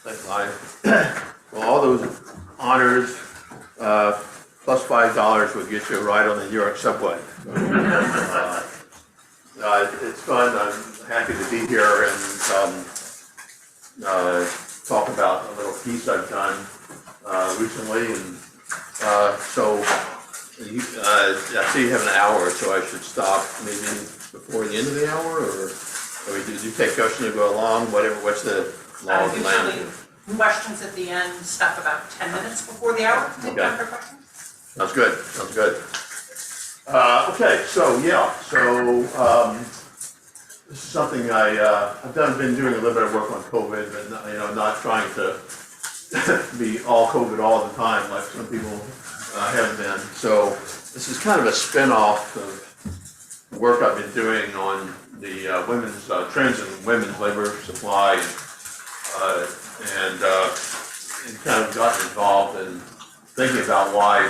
Thanks, Live. Well, all those honors, plus $5 would get you a ride on the New York subway. It's fun. I'm happy to be here and talk about a little piece I've done recently. And so I see you have an hour, so I should stop maybe before the end of the hour, or do you take questions to go along? Whatever. What's the law of land? Questions at the end, stuff about 10 minutes before the hour. Take time for questions. Sounds good. Sounds good. Okay, so this is something I've been doing a little bit of work on COVID, but not trying to be all COVID all the time like some people have been. So this is kind of a spin-off of work I've been doing on the women's trends in women's labor supply, and kind of gotten involved in thinking about why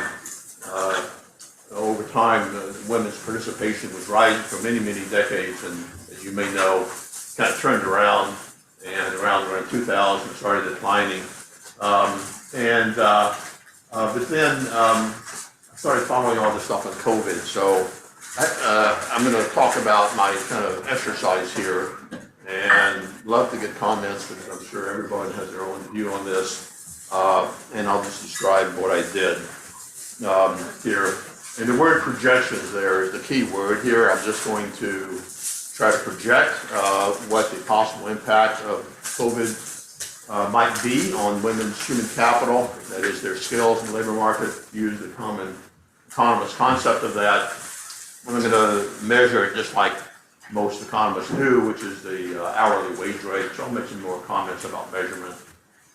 over time women's participation was rising for many, many decades, and as you may know, kind of turned around, and around 2000 started declining. But then I started following all this stuff on COVID, so I'm going to talk about my kind of exercise here, and love to get comments because I'm sure everybody has their own view on this, and I'll just describe what I did here. And the word projections there is the key word here. I'm just going to try to project what the possible impact of COVID might be on women's human capital, that is their skills in the labor market, use the common economist concept of that. I'm going to measure it just like most economists do, which is the hourly wage rate. So I'll make some more comments about measurement.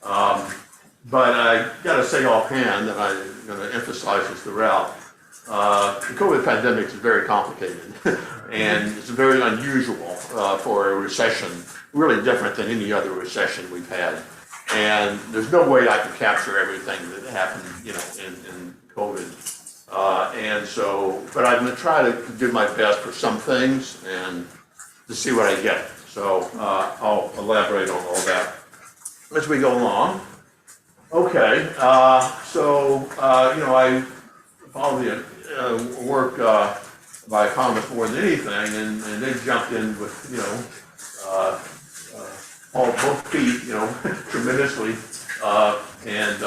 But I got to say offhand that I'm going to emphasize this throughout. The COVID pandemic is very complicated, and it's very unusual for a recession, really different than any other recession we've had. And there's no way I can capture everything that happened, in COVID. But I'm going to try to do my best for some things and to see what I get. So I'll elaborate on all that as we go along. Okay, I follow the work by economists more than anything, and they jumped in with, both feet, tremendously, and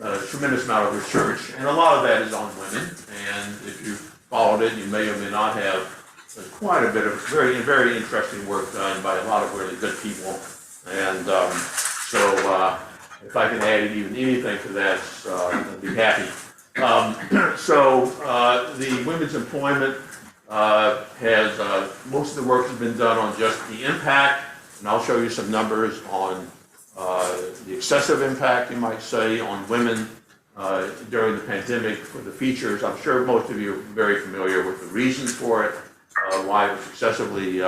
a tremendous amount of research, and a lot of that is on women. And if you followed it, you may or may not have quite a bit of very, very interesting work done by a lot of really good people. And if I can add even anything to that, I'd be happy. The women's employment has, most of the work has been done on just the impact, and I'll show you some numbers on the excessive impact, you might say, on women during the pandemic. For the features, I'm sure most of you are very familiar with the reasons for it, why it was excessively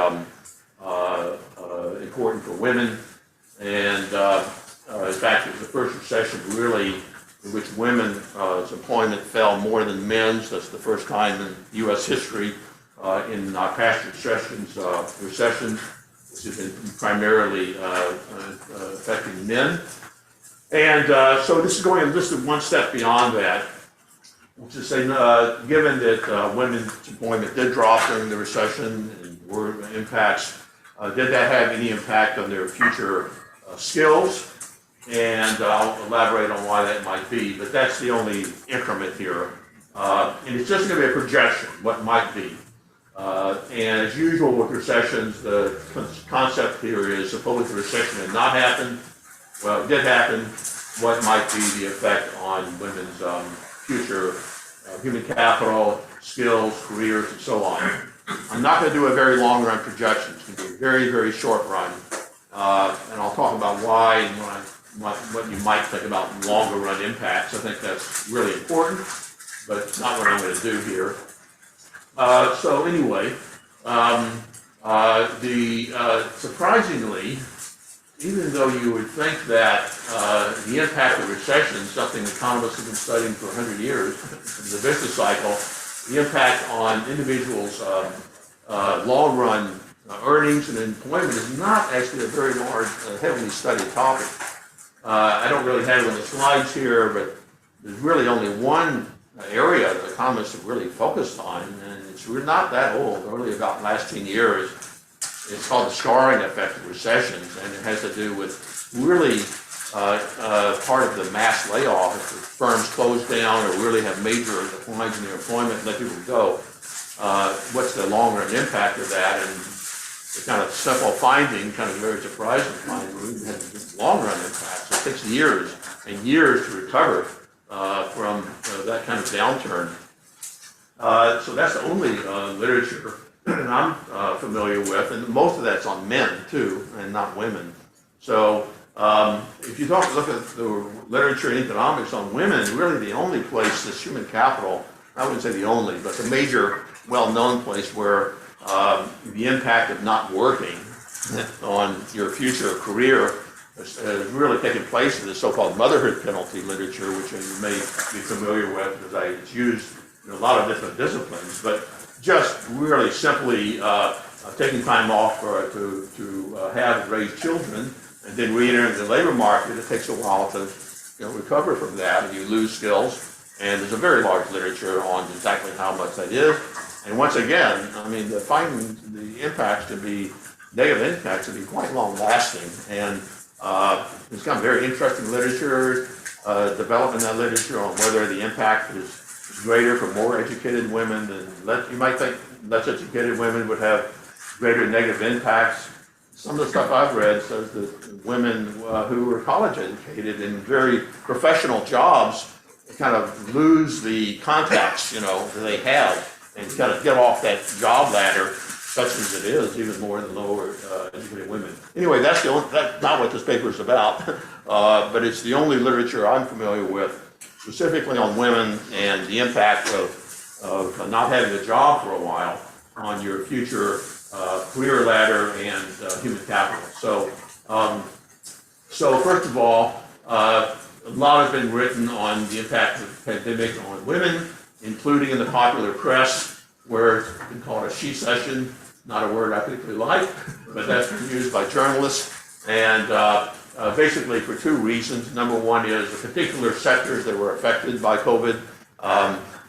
important for women, and in fact, it was the first recession really in which women's employment fell more than men's. That's the first time in U.S. history in past recessions, which has been primarily affecting men. And so this is going just one step beyond that, which is saying, given that women's employment did drop during the recession and were impacts, did that have any impact on their future skills? And I'll elaborate on why that might be, but that's the only increment here. And it's just going to be a projection, what might be. And as usual with recessions, the concept here is suppose the recession had not happened. Well, it did happen. What might be the effect on women's future human capital, skills, careers, and so on? I'm not going to do a very long run projection. It's going to be a very, very short run. And I'll talk about why and what you might think about longer run impacts. I think that's really important, but it's not what I'm going to do here. Surprisingly, even though you would think that the impact of recession, something economists have been studying for 100 years, the business cycle, the impact on individuals' long-run earnings and employment is not actually a very large, heavily studied topic. I don't really have it on the slides here, but there's really only one area that economists have really focused on, and it's really not that old, only about the last 10 years. It's called the scarring effect of recessions, and it has to do with really part of the mass layoff. If the firms close down or really have major declines in their employment and let people go, what's the long-run impact of that? And the kind of simple finding, kind of very surprising finding, we had long-run impacts. It takes years and years to recover from that kind of downturn. So that's the only literature that I'm familiar with, and most of that's on men too, and not women. So if you look at the literature in economics on women, really the only place is human capital. I wouldn't say the only, but the major well-known place where the impact of not working on your future career has really taken place in the so-called motherhood penalty literature, which you may be familiar with because it's used in a lot of different disciplines, but just really simply taking time off to have and raise children and then re-enter the labor market. It takes a while to recover from that, and you lose skills. And there's a very large literature on exactly how much that is. And once again, I mean, the impacts to be, negative impacts to be quite long-lasting. And there's kind of very interesting literature, developing that literature on whether the impact is greater for more educated women than you might think less educated women would have greater negative impacts. Some of the stuff I've read says that women who were college educated in very professional jobs kind of lose the contacts, that they have, and kind of get off that job ladder, such as it is, even more than lower educated women. Anyway, that's not what this paper is about, but it's the only literature I'm familiar with specifically on women and the impact of not having a job for a while on your future career ladder and human capital. So first of all, a lot has been written on the impact of the pandemic on women, including in the popular press, where it's been called a she-session, not a word I particularly like, but that's been used by journalists, and basically for two reasons. Number one is the particular sectors that were affected by COVID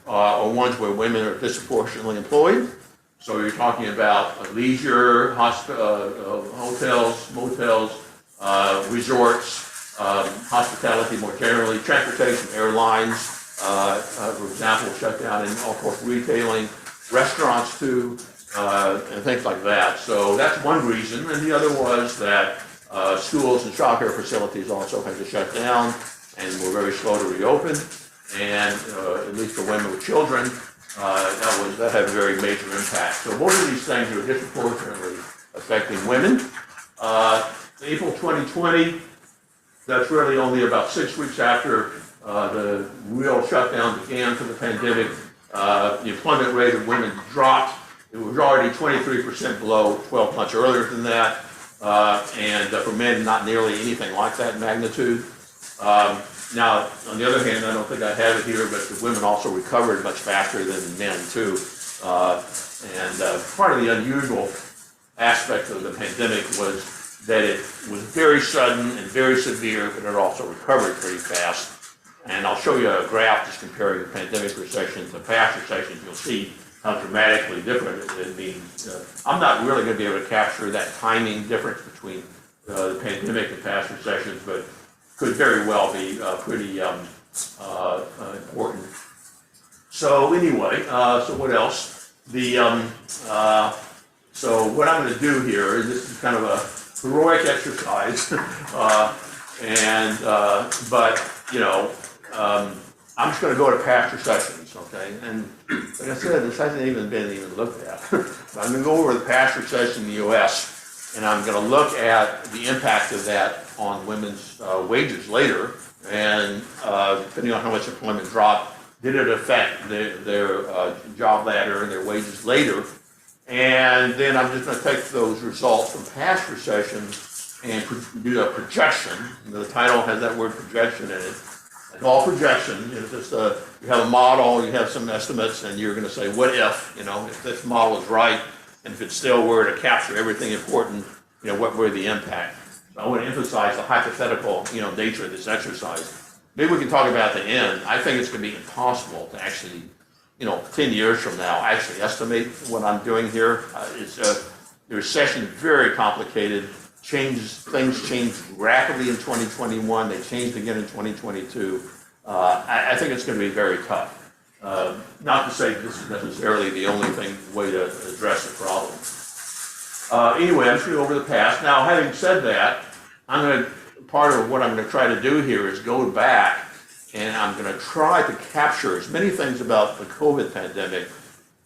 are ones where women are disproportionately employed. So you're talking about leisure, hotels, motels, resorts, hospitality more generally, transportation, airlines, for example, shut down, and of course retailing, restaurants too, and things like that. So that's one reason. And the other was that schools and childcare facilities also had to shut down and were very slow to reopen. And at least for women with children, that had a very major impact. So both of these things are disproportionately affecting women. April 2020, that's really only about 6 weeks after the real shutdown began for the pandemic. The employment rate of women dropped. It was already 23% below 12 months earlier than that. And for men, not nearly anything like that magnitude. Now, on the other hand, I don't think I have it here, but the women also recovered much faster than men too. And part of the unusual aspect of the pandemic was that it was very sudden and very severe, but it also recovered pretty fast. And I'll show you a graph just comparing the pandemic recession to past recessions. You'll see how dramatically different it means. I'm not really going to be able to capture that timing difference between the pandemic and past recessions, but could very well be pretty important. So anyway, so what else? So what I'm going to do here is this is kind of a heroic exercise, I'm just going to go to past recessions, okay? And like I said, this hasn't even been looked at. But I'm going to go over the past recession in the U.S. and I'm going to look at the impact of that on women's wages later, and depending on how much employment dropped, did it affect their job ladder and their wages later? And then I'm just going to take those results from past recessions and do a projection. The title has that word projection in it. It's all projection. Just you have a model, you have some estimates, and you're going to say, what if this model is right? And if it still were to capture everything important, what were the impact? So I want to emphasize the hypothetical, nature of this exercise. Maybe we can talk about at the end. I think it's going to be impossible to actually, 10 years from now, actually estimate what I'm doing here. The recession is very complicated. Things changed rapidly in 2021. They changed again in 2022. I think it's going to be very tough. Not to say this is necessarily the only way to address the problem. Anyway, I'm just going to go over the past. Now, having said that, part of what I'm going to try to do here is go back and I'm going to try to capture as many things about the COVID pandemic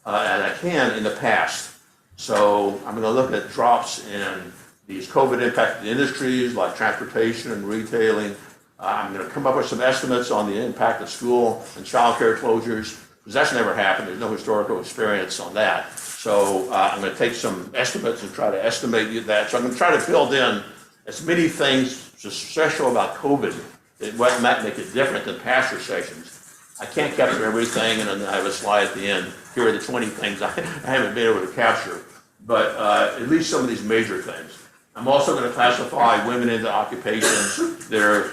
as I can in the past. So I'm going to look at drops in these COVID impacted industries like transportation and retailing. I'm going to come up with some estimates on the impact of school and childcare closures, because that's never happened. There's no historical experience on that. So I'm going to take some estimates and try to estimate that. So I'm going to try to build in as many things special about COVID that might make it different than past recessions. I can't capture everything, and then I have a slide at the end. Here are the 20 things I haven't been able to capture, but at least some of these major things. I'm also going to classify women into occupations that are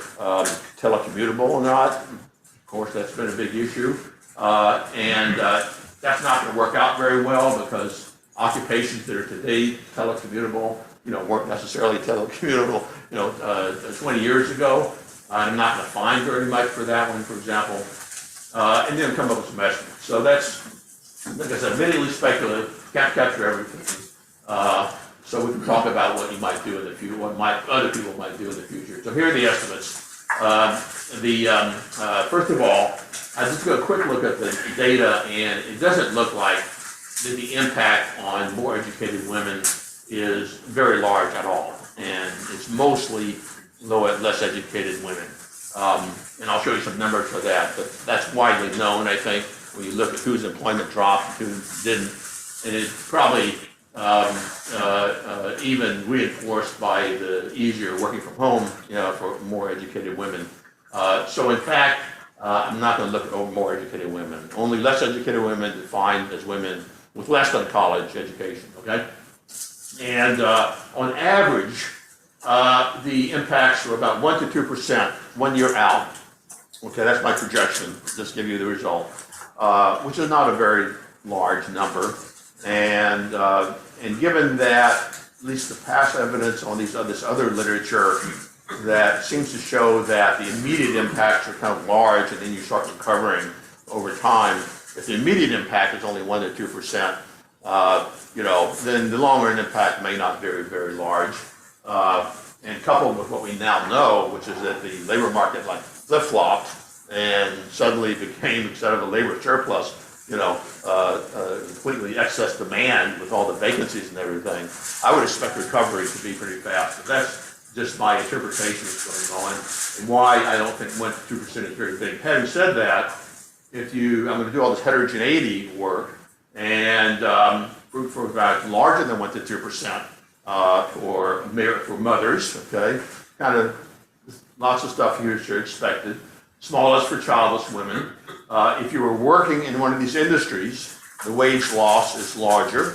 telecommutable or not. Of course, that's been a big issue. And that's not going to work out very well because occupations that are today telecommutable, weren't necessarily telecommutable, 20 years ago. I'm not going to find very much for that one, for example. And then come up with some estimates. So that's, like I said, admittedly speculative, can't capture everything. So we can talk about what you might do in the future, other people might do in the future. So here are the estimates. First of all, I just do a quick look at the data, and it doesn't look like that the impact on more educated women is very large at all, and it's mostly less educated women. And I'll show you some numbers for that, but that's widely known, I think, when you look at whose employment dropped and who didn't, and it's probably even reinforced by the easier working from home, for more educated women. So in fact, I'm not going to look at more educated women. Only less educated women defined as women with less than college education, okay? And on average, the impacts were about 1 to 2% 1 year out. Okay, that's my projection, just give you the result, which is not a very large number. And given that, at least the past evidence on this other literature that seems to show that the immediate impacts are kind of large and then you start recovering over time. If the immediate impact is only 1 to 2%, then the longer term impact may not be very, very large. And coupled with what we now know, which is that the labor market like flip-flopped and suddenly became, instead of a labor surplus, completely excess demand with all the vacancies and everything, I would expect recovery to be pretty fast. But that's just my interpretation of what's going on and why I don't think 1 to 2% is very big. Having said that, I'm going to do all this heterogeneity work, and for about larger than 1 to 2% for mothers, okay, kind of lots of stuff here is expected. Smallest for childless women. If you were working in one of these industries, the wage loss is larger.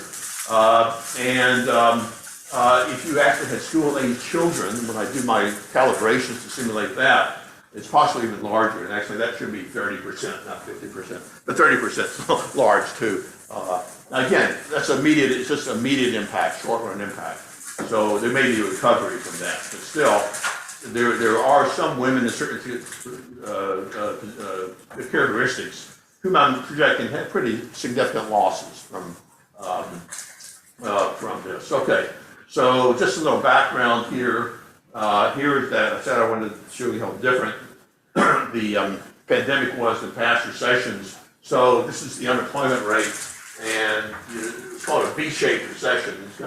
If you actually had school-age children, when I do my calibrations to simulate that, it's possibly even larger. And actually, that should be 30%, not 50%, but 30% large too. Now again, that's immediate. It's just immediate impact, short-run impact. So there may be a recovery from that, but still. There are some women in certain characteristics whom I'm projecting have pretty significant losses from this. Okay, so just a little background here. Here's that I said I wanted to show you how different the pandemic was than past recessions. So this is the unemployment rate, and it's called a V-shaped recession. It's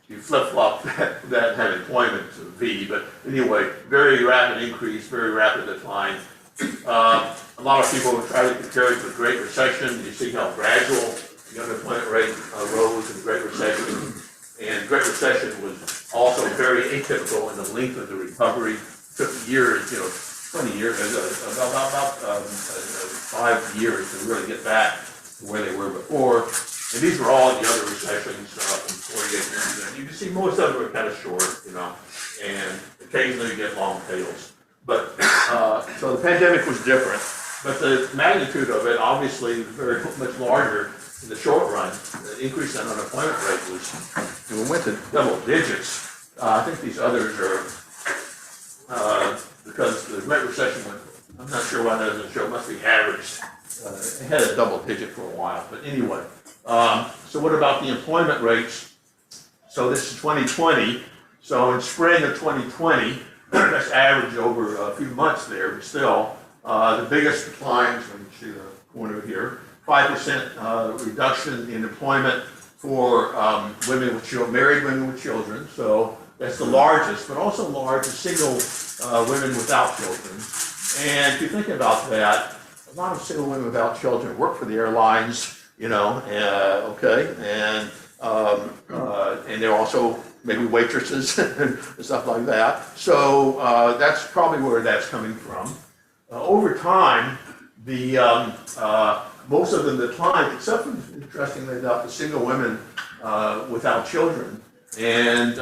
you flip-flop that employment to V, but anyway, very rapid increase, very rapid decline. A lot of people try to compare it to the Great Recession. You see how gradual the unemployment rate rose in the Great Recession. And Great Recession was also very atypical in the length of the recovery. It took years, 20 years, about 5 years to really get back to where they were before. And these were all the other recessions from 48 to. You can see most of them are kind of short, and occasionally you get long tails. But, so the pandemic was different, but the magnitude of it obviously very much larger in the short run. The increase in unemployment rate we went to double digits. I think these others are, because the Great Recession went, I'm not sure why that doesn't show, it must be averaged. It had a double digit for a while, but anyway. So what about the employment rates? So this is 2020. So in spring of 2020, that's average over a few months there, but still, the biggest declines, let me see the corner here, 5% reduction in employment for women with children, married women with children. So that's the largest, but also large is single women without children. And if you think about that, a lot of single women without children work for the airlines, okay, and they're also maybe waitresses and stuff like that. So that's probably where that's coming from. Over time, the most of them declined, except for, interestingly enough, the single women without children, and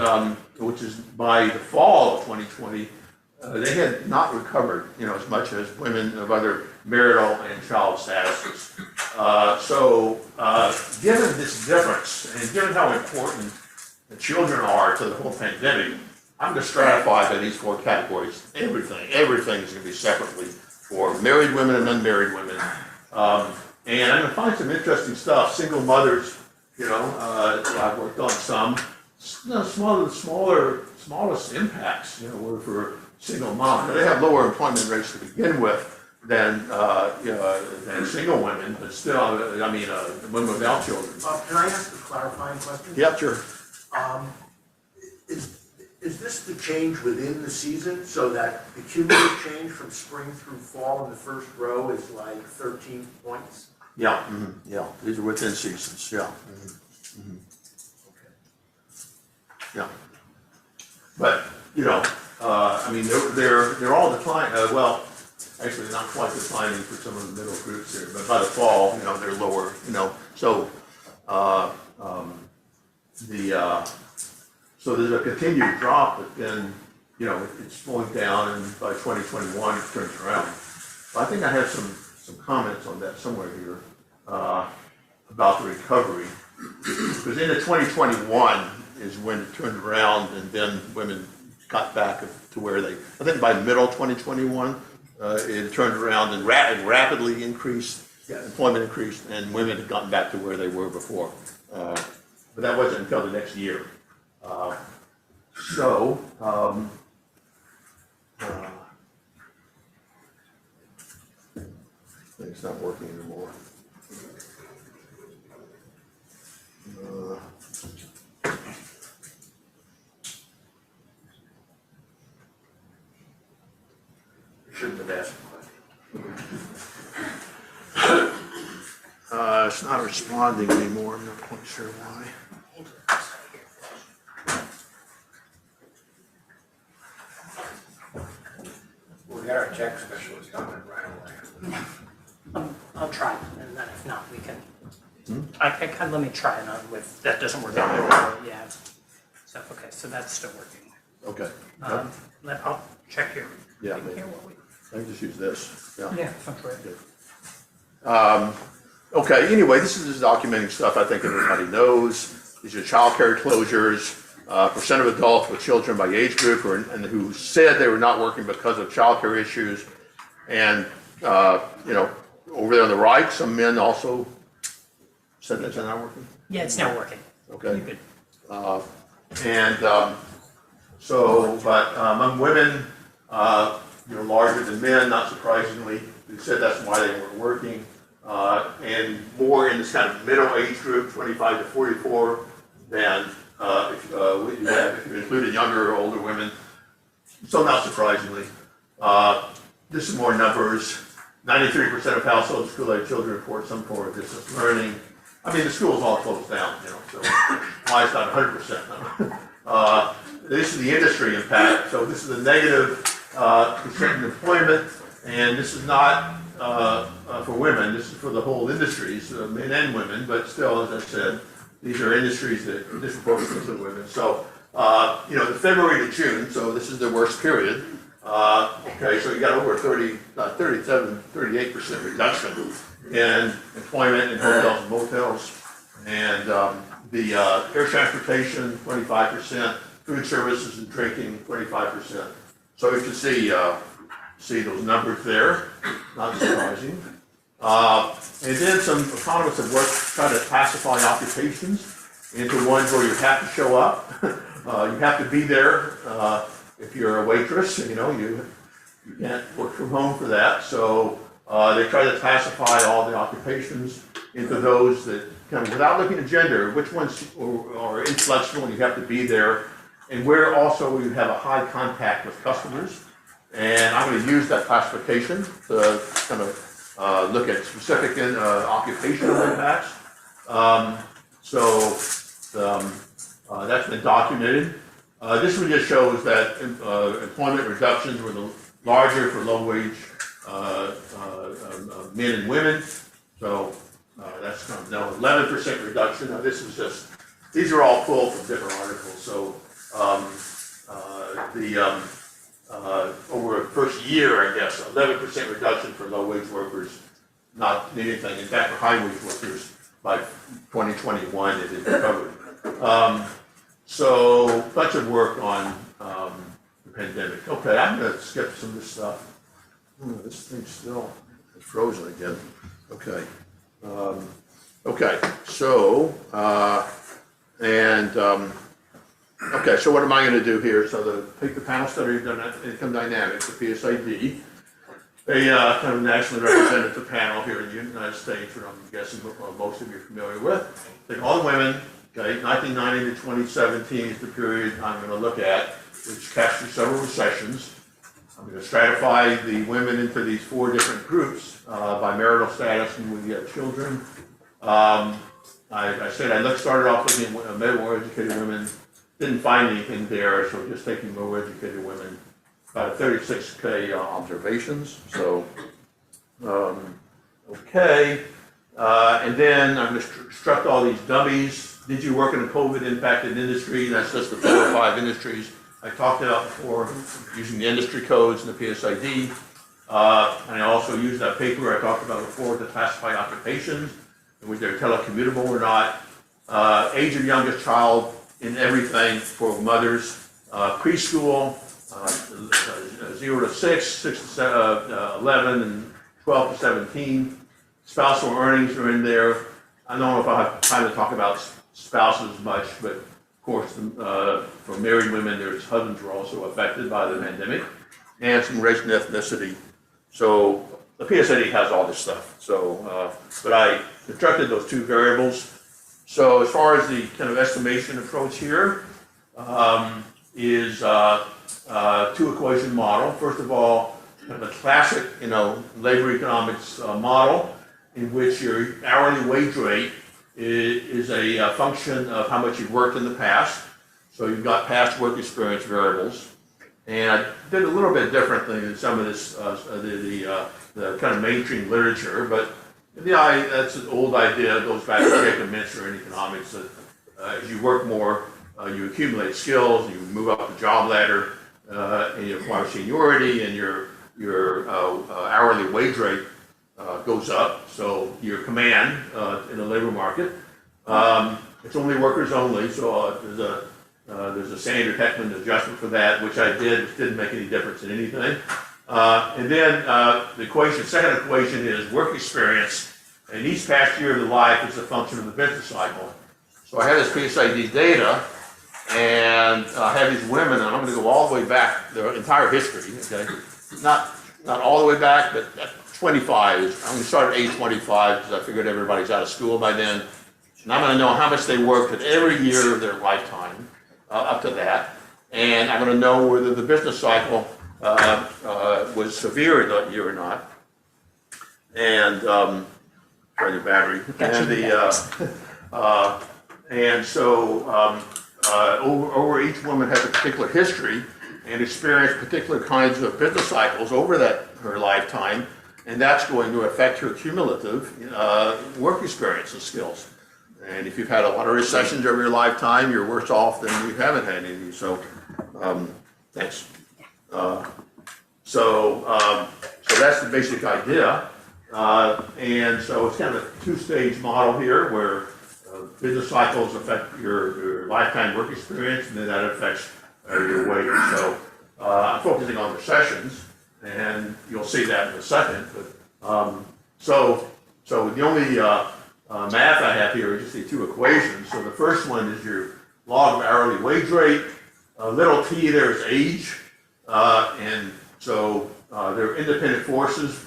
which is by the fall of 2020, they had not recovered, as much as women of other marital and child statuses. So, given this difference, and given how important the children are to the whole pandemic, I'm going to stratify by these four categories. Everything is going to be separately for married women and unmarried women. And I'm going to find some interesting stuff. Single mothers, I've worked on some. Smallest impacts, were for single moms. They have lower employment rates to begin with than single women, but still, women without children. Can I ask a clarifying question? Yeah, sure. Is this the change within the season, so that the cumulative change from spring through fall in the first row is like 13 points? Yeah, yeah. These are within seasons. Yeah. Okay. Yeah. But they're all declining. Well, actually, not quite declining for some of the middle groups here, but by the fall, they're lower. So so there's a continued drop, but then it's slowing down, and by 2021 it turns around. So I think I have some comments on that somewhere here about the recovery, because into 2021 is when it turned around, and then women got back to where I think by middle 2021 it turned around and rapidly increased. Yes. Employment increased, and women had gotten back to where they were before. But that wasn't until the next year. It's not working anymore. Shouldn't have asked the question. It's not responding anymore. I'm not quite sure why. We got our tech specialist coming right away. I'll try, and then if not, we can. Let me try it on with, that doesn't work out. Yeah. So, okay, so that's still working. Okay. I'll check here. Yeah, You can hear what we. I can just use this. Yeah, sounds great. Okay, anyway, this is just documenting stuff I think everybody knows. These are childcare closures, percent of adults with children by age group and who said they were not working because of childcare issues. And, over there on the right, some men also said that they're not working. Yeah, it's now working. Okay. You're good. But among women, larger than men, not surprisingly, they said that's why they weren't working. And more in this kind of middle age group, 25 to 44, than if you included younger or older women. So not surprisingly. This is more numbers. 93% of households with school-age children report some form of distance learning. I mean, the schools all closed down, so why it's not 100%. This is the industry impact. So this is the negative percent in employment, and this is not for women. This is for the whole industries, men and women, but still, as I said, these are industries that disproportionately to women. So, the February to June, so this is the worst period. Okay, so you got over 38% reduction in employment in hotels and motels. And the air transportation, 25%, food services and drinking, 25%. So you can see those numbers there, not surprising. And then some economists have worked trying to classify occupations into ones where you have to show up, you have to be there. If you're a waitress, you can't work from home for that. So they try to classify all the occupations into those that kind of, without looking at gender, which ones are inflexible and you have to be there, and where also you have a high contact with customers. And I'm going to use that classification to kind of look at specific occupational impacts. That's been documented. This one just shows that employment reductions were the larger for low-wage men and women. So that's kind of now 11% reduction. Now these are all pulled from different articles. So over the first year, I guess, 11% reduction for low-wage workers, not anything. In fact, for high-wage workers, by 2021, it had recovered. So, bunch of work on the pandemic. Okay, I'm going to skip some of this stuff. This thing's still frozen again. Okay. So what am I going to do here? So take the panel study of income dynamics, the PSID. They kind of nationally representative panel here in the United States, which I'm guessing most of you are familiar with. Take all the women, okay, 1990 to 2017 is the period I'm going to look at, which captures several recessions. I'm going to stratify the women into these 4 different groups by marital status and when you have children. I said I started off looking at more educated women, didn't find anything there, so just taking lower educated women. About 36K observations. So, okay. And then I'm going to construct all these dummies. Did you work in a COVID impacted industry? That's just the 4 or 5 industries I talked about before, using the industry codes and the PSID. And I also used that paper I talked about before to classify occupations, and whether they're telecommutable or not. Age of youngest child in everything for mothers, preschool, 0 to 6, 6 to 11, and 12 to 17. Spousal earnings are in there. I don't know if I have time to talk about spouses much, but of course, for married women, their husbands were also affected by the pandemic, and some race and ethnicity. So the PSAD has all this stuff. So, but I constructed those 2 variables. So as far as the kind of estimation approach here is 2 equation model. First of all, kind of a classic, labor economics model in which your hourly wage rate is a function of how much you've worked in the past. So you've got past work experience variables. And I did a little bit differently than some of this, the kind of mainstream literature, but that's an old idea. It goes back to Jacob Mincer in economics that as you work more, you accumulate skills, you move up the job ladder, and you acquire seniority, and your hourly wage rate goes up. So your command in the labor market, it's only workers only. So there's a standard Heckman adjustment for that, which I did, which didn't make any difference in anything. And then the second equation is work experience, and each past year of the life is a function of the business cycle. So I have this PSID data, and I have these women, and I'm going to go all the way back, their entire history, okay? Not all the way back, but 25. I'm going to start at age 25 because I figured everybody's out of school by then. And I'm going to know how much they worked at every year of their lifetime up to that. And I'm going to know whether the business cycle was severe that year or not. And try the battery. And so over each woman has a particular history and experienced particular kinds of business cycles over her lifetime. and that's going to affect your cumulative work experience and skills. And if you've had a lot of recessions over your lifetime, you're worse off than you haven't had any. So, thanks. So that's the basic idea. And so it's kind of a two-stage model here where business cycles affect your lifetime work experience, and then that affects your wage. So I'm focusing on recessions, and you'll see that in a second. But so the only math I have here is just the two equations. So the first one is your log of hourly wage rate. Little t there is age, and so there are independent forces,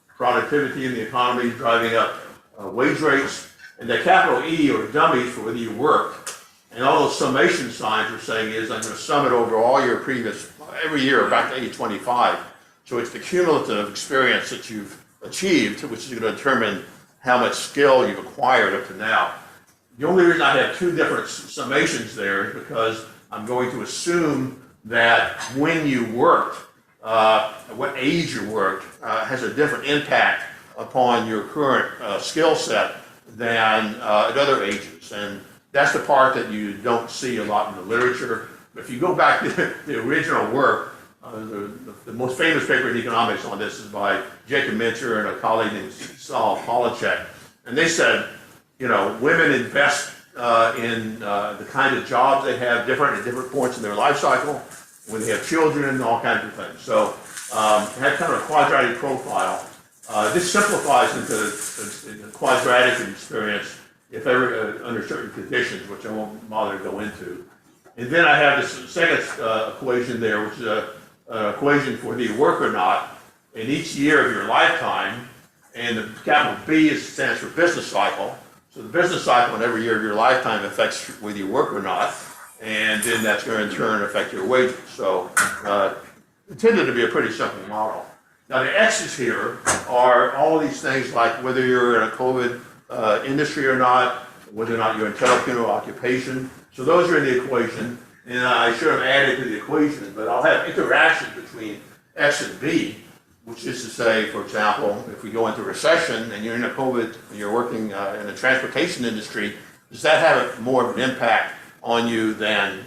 productivity in the economy driving up wage rates, and the capital E or dummies for whether you work. And all those summation signs are saying is I'm going to sum it over all your previous, every year back to age 25. So it's the cumulative experience that you've achieved, which is going to determine how much skill you've acquired up to now. The only reason I have two different summations there is because I'm going to assume that when you worked, what age you worked, has a different impact upon your current skill set than at other ages. And that's the part that you don't see a lot in the literature. If you go back to the original work, the most famous paper in economics on this is by Jacob Mincher and a colleague named Saul Polachek. And they said, women invest in the kind of jobs they have different at different points in their life cycle, when they have children and all kinds of things. So it had kind of a quadratic profile. This simplifies into a quadratic experience if ever under certain conditions, which I won't bother to go into. And then I have this second equation there, which is an equation for whether you work or not in each year of your lifetime. And the capital B stands for business cycle. So the business cycle in every year of your lifetime affects whether you work or not. And then that's going to in turn affect your wages. So it tended to be a pretty simple model. Now the X's here are all these things like whether you're in a COVID industry or not, whether or not you're in telecommuter occupation. So those are in the equation. And I should have added to the equation, but I'll have interactions between X and B, which is to say, for example, if we go into recession and you're in a COVID and you're working in the transportation industry, does that have more of an impact on you than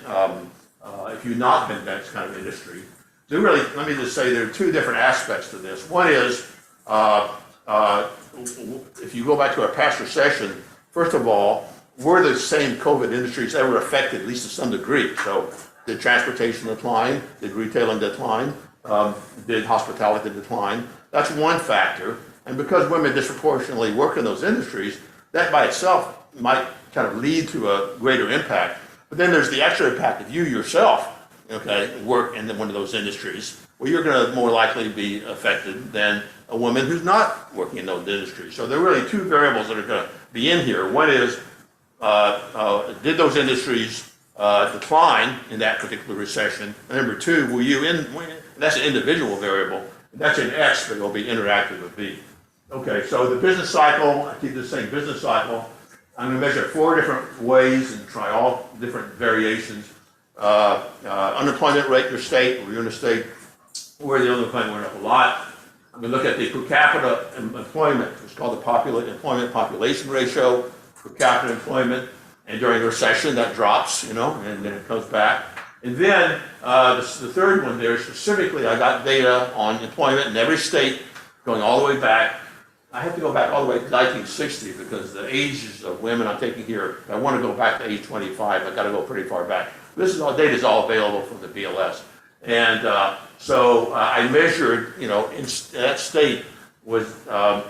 if you've not been in that kind of industry? So really, let me just say there are two different aspects to this. One is, if you go back to our past recession, first of all, were the same COVID industries ever affected, at least to some degree? So did transportation decline? Did retailing decline? Did hospitality decline? That's one factor. And because women disproportionately work in those industries, that by itself might kind of lead to a greater impact. But then there's the extra impact of you yourself, work in one of those industries, where you're going to more likely be affected than a woman who's not working in those industries. So there are really two variables that are going to be in here. One is, did those industries decline in that particular recession? And number two, were you in, that's an individual variable. That's an X, but it'll be interactive with B. Okay, so the business cycle, I keep this saying business cycle. I'm going to measure 4 different ways and try all different variations. Unemployment rate in your state, or you're in a state where the unemployment went up a lot. I'm going to look at the per capita employment. It's called the employment population ratio, per capita employment. And during a recession, that drops, and then it comes back. And then the third one there, specifically, I got data on employment in every state going all the way back. I have to go back all the way to 1960 because the ages of women I'm taking here, if I want to go back to age 25, I've got to go pretty far back. This data is all available from the BLS. And so I measured, in that state was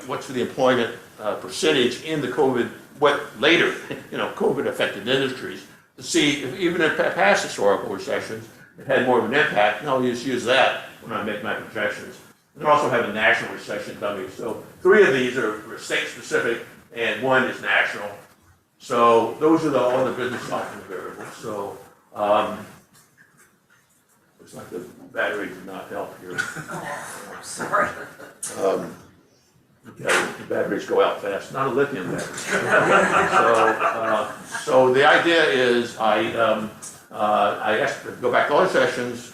what's the employment percentage in the COVID, COVID affected industries to see if even in past historical recessions, it had more of an impact. And I'll just use that when I make my projections. And I also have a national recession dummy. So 3 of these are state specific and 1 is national. So those are all the business cycle variables. So looks like the battery did not help here. Oh, sorry. The batteries go out fast, not a lithium battery. So the idea is I go back to all the sessions,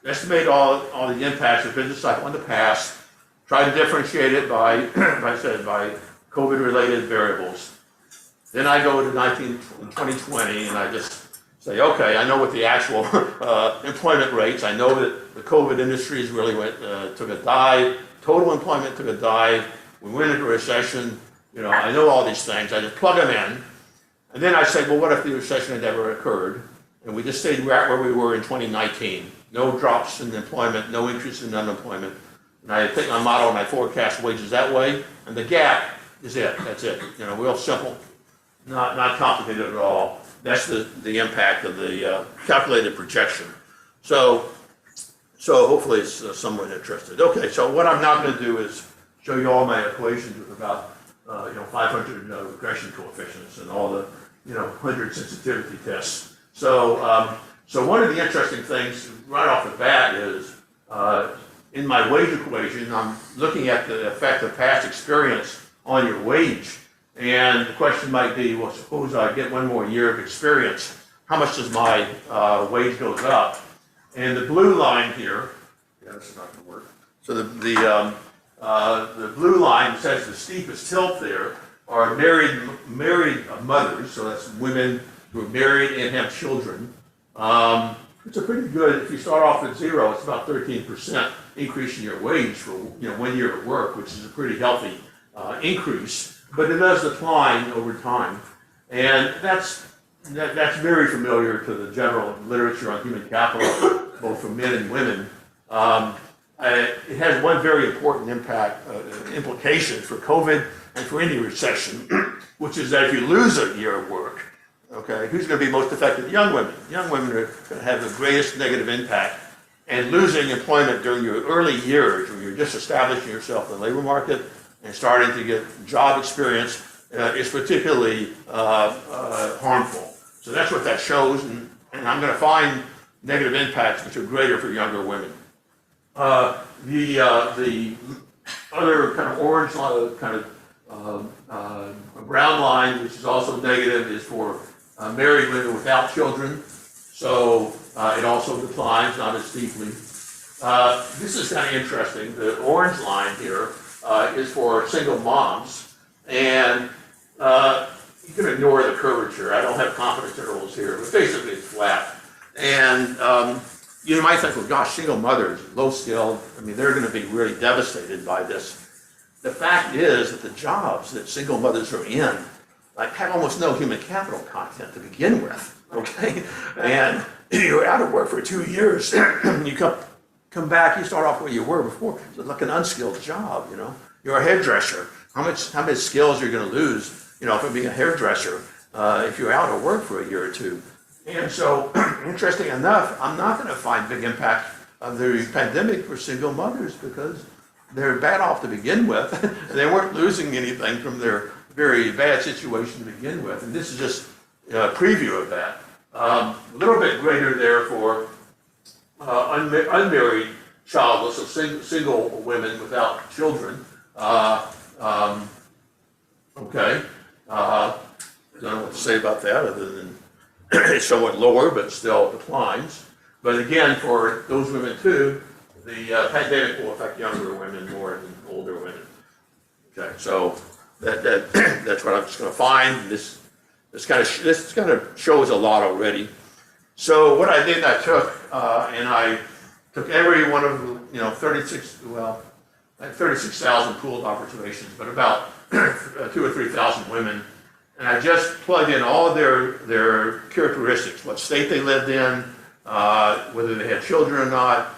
estimate all the impacts of business cycle in the past, try to differentiate it by, like I said, by COVID-related variables. Then I go to 2020 and I just say, okay, I know what the actual employment rates, I know that the COVID industries really took a dive, total employment took a dive, we went into a recession, you know, I know all these things, I just plug them in. And then I say, well, what if the recession had never occurred? And we just stayed right where we were in 2019. No drops in employment, no increase in unemployment. And I think I model my forecast wages that way, and the gap is it, that's it. You know, real simple, not complicated at all. That's the impact of the calculated projection. So hopefully it's somewhat interested. Okay, so what I'm not going to do is show you all my equations with about 500 regression coefficients and all the 100 sensitivity tests. So one of the interesting things right off the bat is in my wage equation, I'm looking at the effect of past experience on your wage. And the question might be, well, suppose I get one more year of experience, how much does my wage goes up? And the blue line here, yeah, this is not going to work. So the blue line says the steepest tilt there are married mothers, so that's women who are married and have children. It's a pretty good, if you start off at zero, it's about 13% increase in your wage for 1 year of work, which is a pretty healthy increase. But it does decline over time, and that's very familiar to the general literature on human capital, both for men and women. It has one very important implication for COVID and for any recession, which is that if you lose a year of work, okay, who's going to be most affected? Young women. Young women are going to have the greatest negative impact, and losing employment during your early years, when you're just establishing yourself in the labor market and starting to get job experience, is particularly harmful. So that's what that shows, and I'm going to find negative impacts which are greater for younger women. The other kind of orange kind of brown line, which is also negative, is for married women without children. So it also declines, not as steeply. This is kind of interesting. The orange line here is for single moms, and you can ignore the curvature. I don't have confidence intervals here, but basically it's flat. And you might think, well, gosh, single mothers, low skilled, I mean, they're going to be really devastated by this. The fact is that the jobs that single mothers are in have almost no human capital content to begin with, okay? And you're out of work for 2 years, you come back, you start off where you were before, it's like an unskilled job, You're a hairdresser. How much skills are you going to lose, from being a hairdresser if you're out of work for a year or two? And so, interesting enough, I'm not going to find big impact of the pandemic for single mothers because they're bad off to begin with. They weren't losing anything from their very bad situation to begin with. And this is just a preview of that. A little bit greater there for unmarried childless, so single women without children. Okay. I don't know what to say about that other than it's somewhat lower, but still declines. But again, for those women too, the pandemic will affect younger women more than older women. Okay, so that's what I'm just going to find. This kind of shows a lot already. So what I did, I took and I took every one of the 36,000 pooled observations, but about 2,000 or 3,000 women. And I just plugged in all of their characteristics, what state they lived in, whether they had children or not,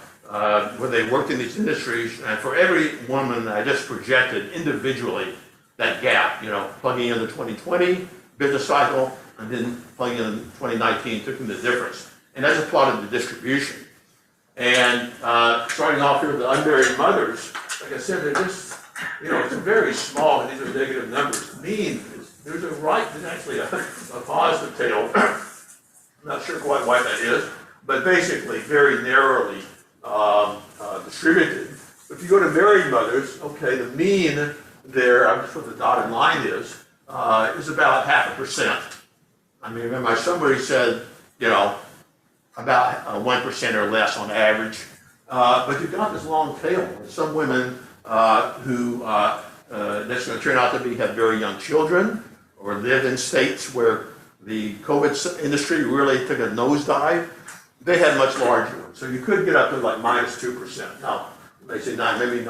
whether they worked in these industries. And for every woman, I just projected individually that gap, plugging in the 2020 business cycle and then plugging in 2019, taking the difference. And I just plotted the distribution. And starting off here with the unmarried mothers, like I said, they're just, it's a very small, and these are negative numbers. The mean there's actually a positive tail. I'm not sure quite why that is, but basically very narrowly distributed. If you go to married mothers, okay, the mean there, I'm just what the dotted line is about 0.5%. I mean, remember somebody said, about 1% or less on average. But you've got this long tail. Some women who that's going to turn out to have very young children or live in states where the COVID industry really took a nosedive, they had much larger ones. So you could get up to like -2%. Now, they say maybe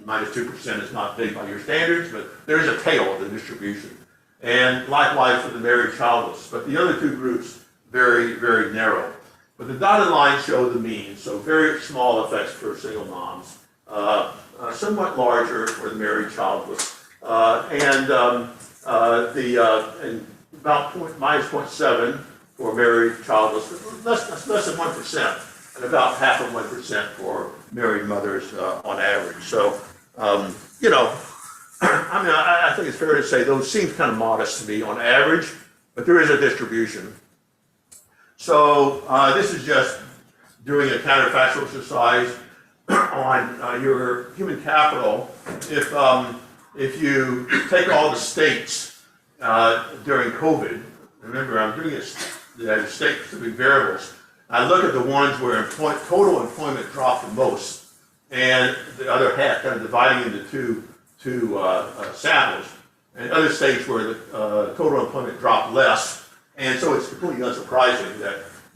minus 2% is not big by your standards, but there's a tail of the distribution. And likewise for the married childless. But the other two groups, very, very narrow. But the dotted lines show the mean, so very small effects for single moms, somewhat larger for the married childless, and about -0.7 for married childless, less than 1%, and about half of 1% for married mothers on average. So, you know, I mean, I think it's fair to say those seem kind of modest to me on average, but there is a distribution. So this is just doing a counterfactual exercise on your human capital. If you take all the states during COVID, remember I'm doing the state-specific variables. I look at the ones where total employment dropped the most, and the other half, kind of dividing into two samples, and other states where the total employment dropped less. And so it's completely unsurprising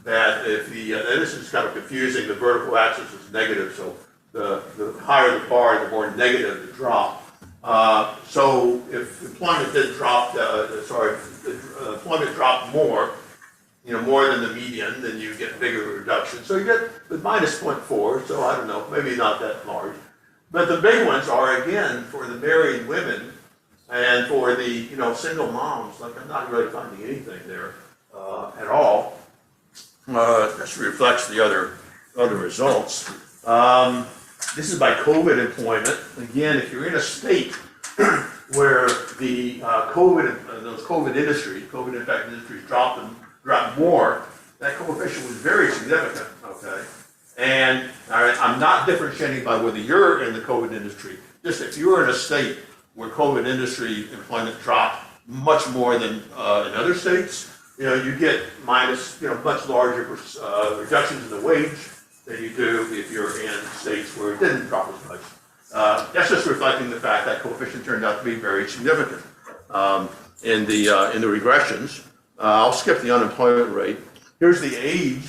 that if this is kind of confusing, the vertical axis is negative, so the higher the bar, the more negative the drop. So if employment did drop, employment dropped more, more than the median, then you get bigger reduction. So you get the -0.4, so I don't know, maybe not that large. But the big ones are, again, for the married women and for the, single moms. Like, I'm not really finding anything there at all. This reflects the other results. This is by COVID employment. Again, if you're in a state where the those COVID infected industries dropped more, that coefficient was very significant, okay? And I'm not differentiating by whether you're in the COVID industry. Just if you're in a state where COVID industry employment dropped much more than in other states, you get much larger reductions in the wage than you do if you're in states where it didn't drop as much. That's just reflecting the fact that coefficient turned out to be very significant in the regressions. I'll skip the unemployment rate. Here's the age.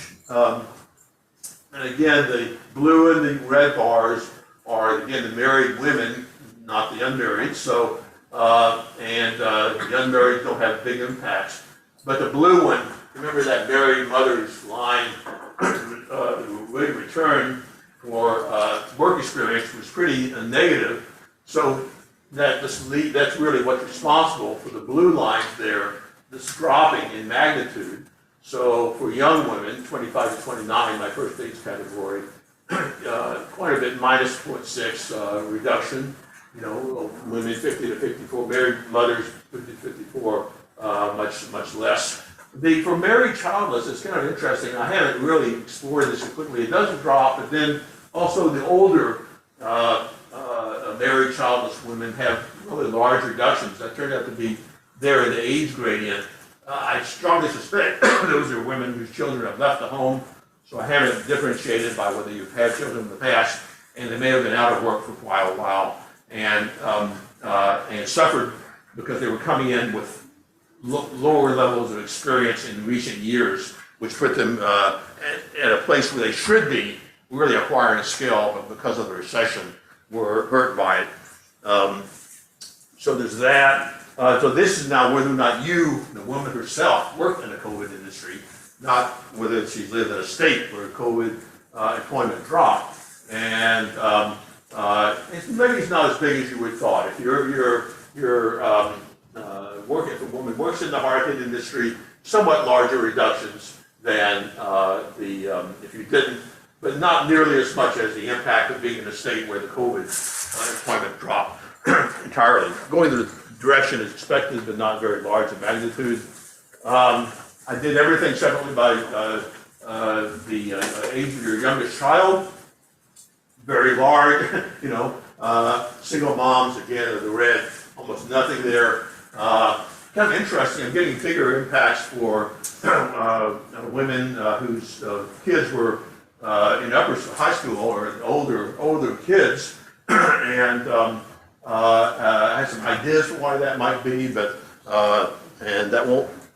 And again, the blue and the red bars are, again, the married women, not the unmarried. So, the unmarried don't have big impacts. But the blue one, remember that married mother's line, rate of return for work experience was pretty negative. So that's really what's responsible for the blue lines there, this dropping in magnitude. So for young women, 25 to 29, my first age category, quite a bit, -0.6 reduction. Women 50 to 54, married mothers 50 to 54, much less. For married childless, it's kind of interesting. I haven't really explored this quickly. It doesn't drop, but then also the older married childless women have really large reductions. That turned out to be there in the age gradient. I strongly suspect those are women whose children have left the home, so I haven't differentiated by whether you've had children in the past, and they may have been out of work for quite a while, and suffered because they were coming in with lower levels of experience in recent years, which put them at a place where they should be really acquiring a skill, but because of the recession, were hurt by it. So there's that. So this is now whether or not you, the woman herself, worked in the COVID industry, not whether she's lived in a state where COVID employment dropped. And maybe it's not as big as you would have thought. If if a woman works in the hard hit industry, somewhat larger reductions than if you didn't, but not nearly as much as the impact of being in a state where the COVID employment dropped entirely. Going the direction is expected, but not very large in magnitude. I did everything separately by the age of your youngest child. Very large, single moms, again, are the red, almost nothing there. Kind of interesting, I'm getting bigger impacts for women whose kids were in high school or older kids, and I have some ideas for why that might be, but and that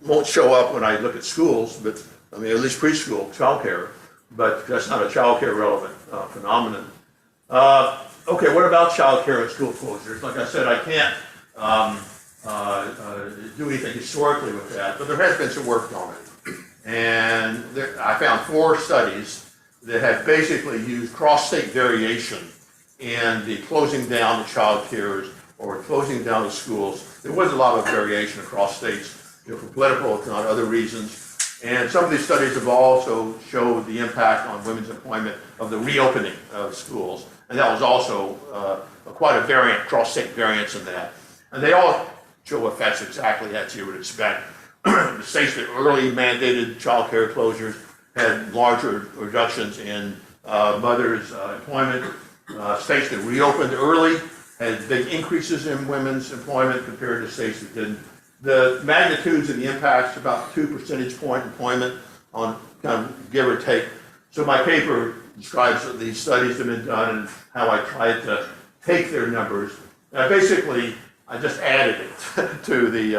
won't show up when I look at schools, but I mean at least preschool childcare, but that's not a childcare relevant phenomenon. Okay, what about childcare and school closures? Like I said, I can't do anything historically with that, but there has been some work on it. And I found 4 studies that have basically used cross-state variation in the closing down of child cares or closing down of schools. There was a lot of variation across states, for political, if not other reasons. And some of these studies have also showed the impact on women's employment of the reopening of schools. And that was also quite a variant, cross-state variance in that. And they all show effects exactly as you would expect. The states that early mandated child care closures had larger reductions in mothers' employment. States that reopened early had big increases in women's employment compared to states that didn't. The magnitudes and the impacts, about 2 percentage point employment on kind of give or take. So my paper describes these studies that have been done and how I tried to take their numbers. Basically, I just added it to the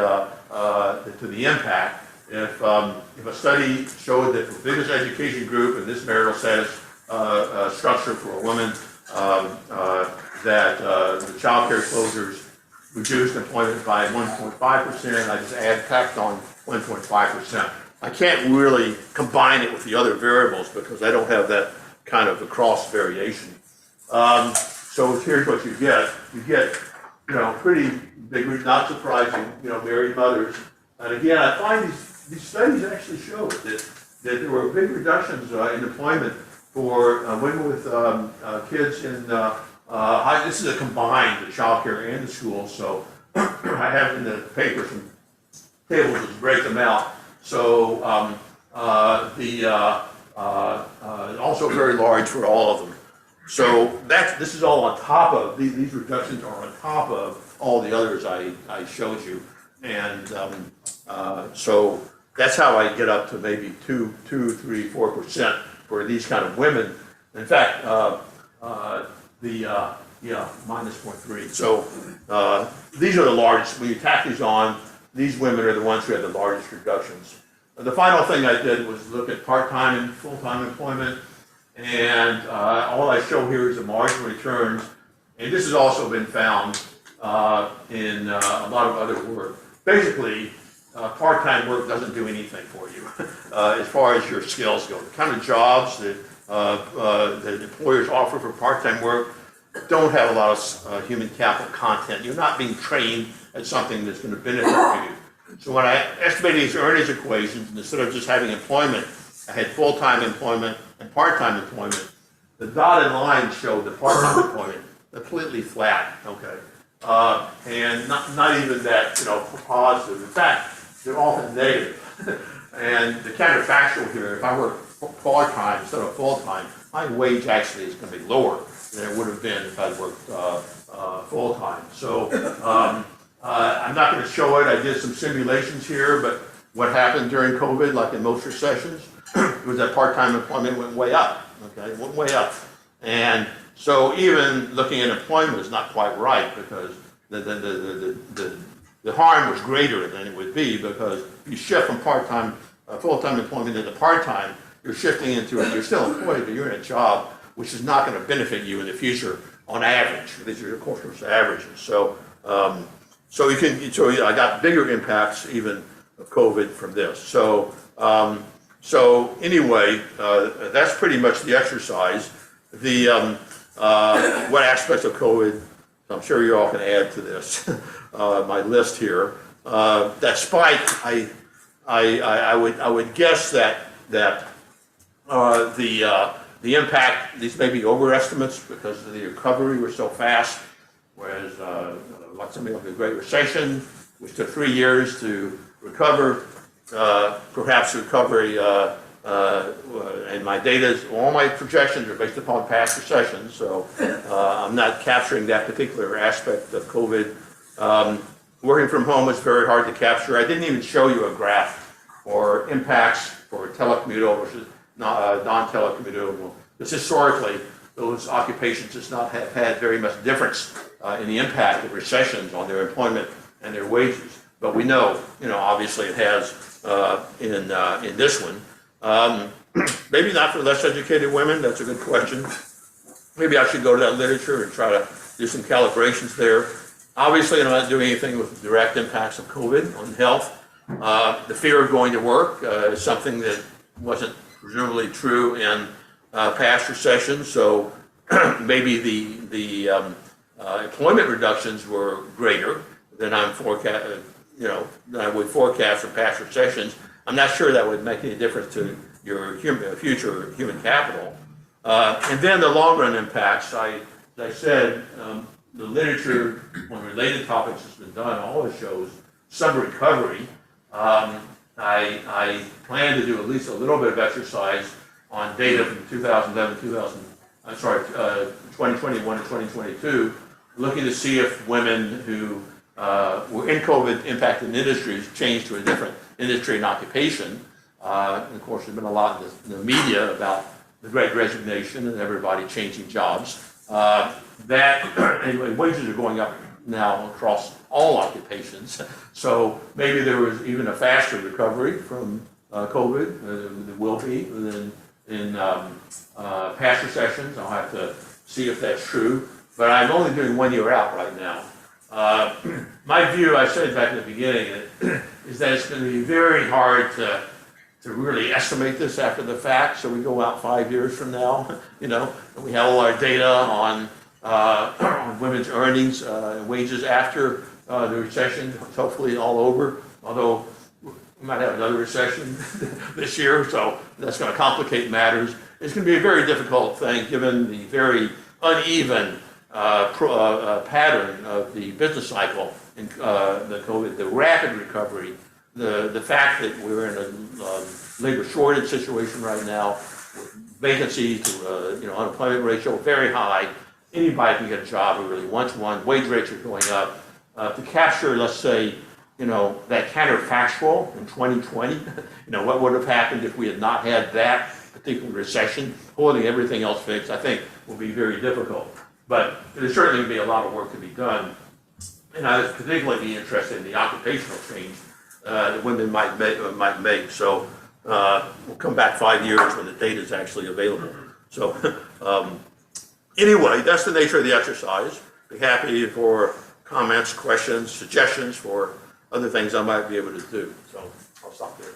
impact. If a study showed that for biggest education group in this marital status structure for a woman, that the child care closures reduced employment by 1.5%, I just tacked on 1.5%. I can't really combine it with the other variables because I don't have that kind of a cross variation. So here's what you get. You get, pretty big, not surprising, married mothers. And again, I find these studies actually show that there were big reductions in employment for women with kids in this is a combined, the child care and the school. So I have in the paper some tables that break them out. So also very large for all of them. So this is all on top of, these reductions are on top of all the others I showed you. And so that's how I get up to maybe 2, 3, 4% for these kind of women. In fact, minus 0.3. So these are the largest. When you tack these on, these women are the ones who had the largest reductions. The final thing I did was look at part-time and full-time employment. And all I show here is the marginal returns. And this has also been found in a lot of other work. Basically, part-time work doesn't do anything for you as far as your skills go. The kind of jobs that employers offer for part-time work don't have a lot of human capital content. You're not being trained at something that's going to benefit you. So when I estimated these earnings equations, instead of just having employment, I had full-time employment and part-time employment. The dotted lines showed the part-time employment completely flat, okay? And not even that, positive. In fact, they're often negative. And the counterfactual here, if I work part-time instead of full-time, my wage actually is going to be lower than it would have been if I'd worked full-time. So I'm not going to show it. I did some simulations here, but what happened during COVID, like in most recessions, was that part-time employment went way up, okay? It went way up. And so even looking at employment is not quite right because the harm was greater than it would be because if you shift from part-time, full-time employment into part-time, you're shifting into it. You're still employed, but you're in a job which is not going to benefit you in the future on average. These are, of course, averages. So, I got bigger impacts even of COVID from this. So anyway, that's pretty much the exercise. What aspects of COVID? I'm sure you're all going to add to this. My list here. That spike, I would guess that the impact, these may be overestimates because the recovery was so fast, whereas like something like the Great Recession, which took 3 years to recover, perhaps recovery, and my data, all my projections are based upon past recessions, so I'm not capturing that particular aspect of COVID. Working from home is very hard to capture. I didn't even show you a graph for impacts for telecommutable versus non-telecommutable. Because historically, those occupations just not have had very much difference in the impact of recessions on their employment and their wages. But we know, obviously it has in this one. Maybe not for less educated women, that's a good question. Maybe I should go to that literature and try to do some calibrations there. Obviously, I'm not doing anything with the direct impacts of COVID on health. The fear of going to work is something that wasn't presumably true in past recessions, so maybe the employment reductions were greater than than I would forecast for past recessions. I'm not sure that would make any difference to your future human capital. And then the long run impacts, as I said, the literature on related topics that's been done always shows some recovery. I plan to do at least a little bit of exercise on data from 2021 and 2022, looking to see if women who were in COVID impacted industries changed to a different industry and occupation. And of course, there's been a lot in the media about the Great Resignation and everybody changing jobs. Anyway, wages are going up now across all occupations. So maybe there was even a faster recovery from COVID. There will be than in past recessions. I'll have to see if that's true. But I'm only doing 1 year out right now. My view, I said back in the beginning, is that it's going to be very hard to really estimate this after the fact. So we go out 5 years from now, and we have all our data on women's earnings and wages after the recession, hopefully all over. Although we might have another recession this year, so that's going to complicate matters. It's going to be a very difficult thing given the very uneven pattern of the business cycle in the COVID, the rapid recovery, the fact that we're in a labor shortage situation right now, with vacancies, unemployment ratio very high. Anybody can get a job who really wants one. Wage rates are going up. To capture, let's say, that counterfactual in 2020, what would have happened if we had not had that particular recession, holding everything else fixed, I think will be very difficult. But there's certainly going to be a lot of work to be done. And I was particularly interested in the occupational change that women might make. So we'll come back 5 years when the data is actually available. So anyway, that's the nature of the exercise. Be happy for comments, questions, suggestions for other things I might be able to do. So I'll stop there.